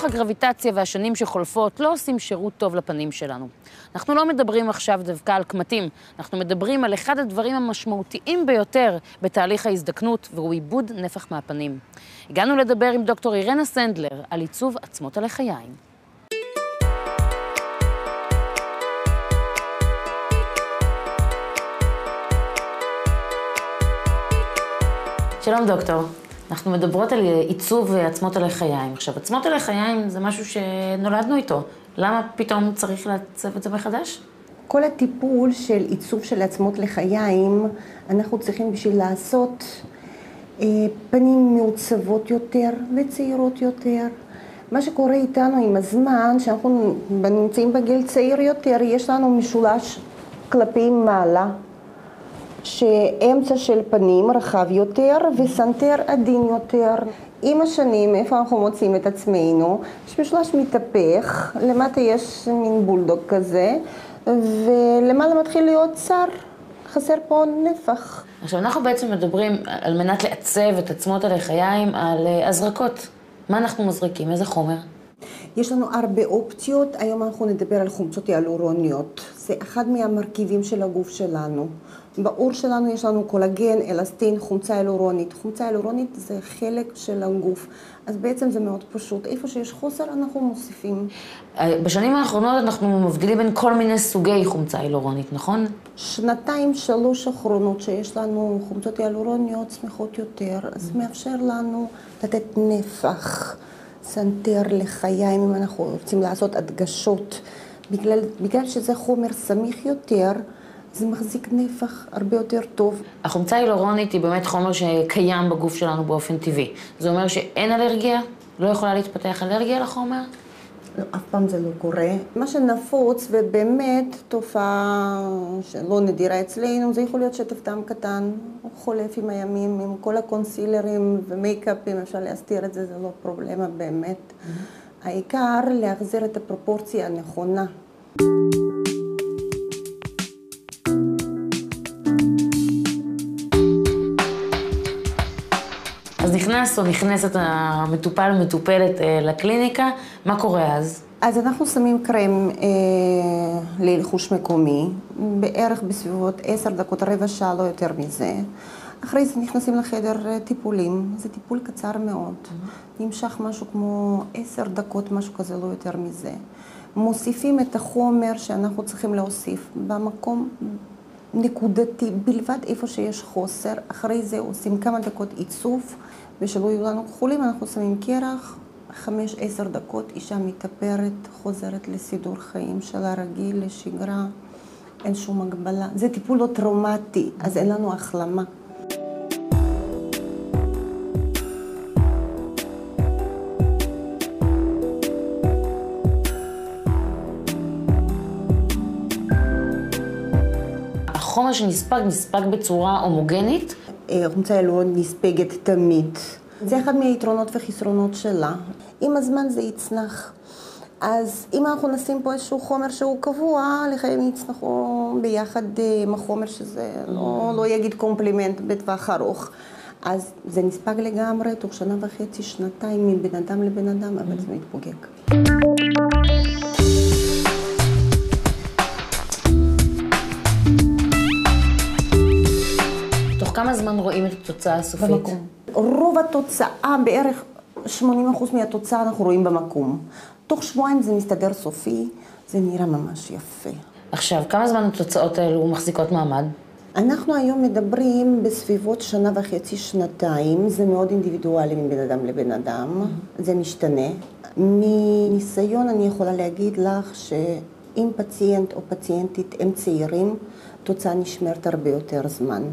הגרביטציה והשנים שחולפות לא עושים שירות טוב לפנים שלנו. אנחנו לא מדברים עכשיו דווקא על קמטים, אנחנו מדברים על אחד הדברים המשמעותיים ביותר בתהליך ההזדקנות, והוא עיבוד נפח מהפנים. הגענו לדבר עם דוקטור אירנה סנדלר על עיצוב עצמות הלחיים. שלום דוקטור, אנחנו מדברות על עיצוב עצמות הלחיים. עכשיו, עצמות הלחיים זה משהו שנולדנו איתו. למה פתאום צריך לעצב את זה מחדש? כל הטיפול של עיצוב של עצמות לחיים, אנחנו צריכים בשביל לעשות פנים מעוצבות יותר וצעירות יותר. מה שקורה איתנו עם הזמן, שאנחנו נמצאים בגיל צעיר יותר, יש לנו משולש כלפי מעלה, שאמצע של פנים רחב יותר וסנטר עדין יותר. עם השנים, איפה אנחנו מוצאים את עצמנו, יש משולש מתהפך, למטה יש מין בולדוג כזה, ולמעלה מתחיל להיות צר, חסר פה נפח. עכשיו, אנחנו בעצם מדברים על מנת לעצב את עצמות הלחיים על הזרקות. מה אנחנו מזריקים? איזה חומר? יש לנו הרבה אופציות, היום אנחנו נדבר על חומצות היאלורוניות. זה אחד מהמרכיבים של הגוף שלנו. בעור שלנו יש לנו קולגן, אלסטין, חומצה היאלורונית. חומצה היאלורונית זה חלק של הגוף, אז בעצם זה מאוד פשוט. איפה שיש חוסר אנחנו מוסיפים. בשנים האחרונות אנחנו מבדילים בין כל מיני סוגי חומצה היאלורונית, נכון? 2-3 האחרונות שיש לנו חומצות היאלורוניות שמחות יותר, אז מאפשר לנו לתת נפח. סנטר לחיים, אם אנחנו רוצים לעשות הדגשות, בגלל שזה חומר סמיך יותר, זה מחזיק נפח הרבה יותר טוב. החומצה היאלורונית היא באמת חומר שקיים בגוף שלנו באופן טבעי. זה אומר שאין אלרגיה? לא יכולה להתפתח אלרגיה לחומר? לא, אף פעם זה לא קורה. מה שנפוץ ובאמת תופעה שלא נדירה אצלנו, זה יכול להיות שטף דם קטן, חולף עם הימים, עם כל הקונסילרים ומייקאפים, אפשר להסתיר את זה, זה לא פרובלמה באמת. העיקר להחזיר את הפרופורציה הנכונה. אז נכנס או נכנסת המטופל או מטופלת לקליניקה, מה קורה אז? אז אנחנו שמים קרם ללחוש מקומי, בערך בסביבות 10 דקות, רבע שעה, לא יותר מזה. אחרי זה נכנסים לחדר טיפולים, זה טיפול קצר מאוד. נמשך משהו כמו 10 דקות, משהו כזה, לא יותר מזה. מוסיפים את החומר שאנחנו צריכים להוסיף במקום נקודתי, בלבד איפה שיש חוסר. אחרי זה עושים כמה דקות עיצוב, ושלא יהיו לנו כחולים, אנחנו שמים קרח, 5-10 דקות, אישה מתאפרת, חוזרת לסידור חיים שלה רגיל, לשגרה, אין שום הגבלה. זה טיפול לא טראומטי, אז אין לנו החלמה. החומר נספג בצורה הומוגנית? חומצה היאלורונית נספגת תמיד. זה אחד מהיתרונות וחסרונות שלה. עם הזמן זה יצנח. אז אם אנחנו נשים פה איזשהו חומר שהוא קבוע, לחיים יצנחו ביחד עם החומר שזה לא יגיד קומפלימנט בטווח ארוך. אז זה נספג לגמרי, תוך 1.5 שנתיים מבן אדם לבן אדם, אבל זה מתפוגג. כמה זמן רואים את התוצאה הסופית? במקום. רוב התוצאה, בערך 80% מהתוצאה אנחנו רואים במקום. תוך שבועיים זה מסתדר סופי, זה נראה ממש יפה. עכשיו, כמה זמן התוצאות האלו מחזיקות מעמד? אנחנו היום מדברים בסביבות 1.5 שנתיים, זה מאוד אינדיבידואלי מבן אדם לבן אדם, זה משתנה. מניסיון אני יכולה להגיד לך שאם פציינט או פציינטית הם צעירים, תוצאה נשמרת הרבה יותר זמן.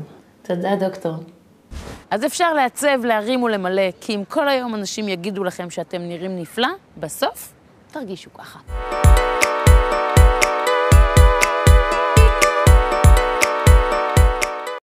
תודה, דוקטור. אז אפשר לעצב, להרים ולמלא, כי אם כל היום אנשים יגידו לכם שאתם נראים נפלא, בסוף תרגישו ככה.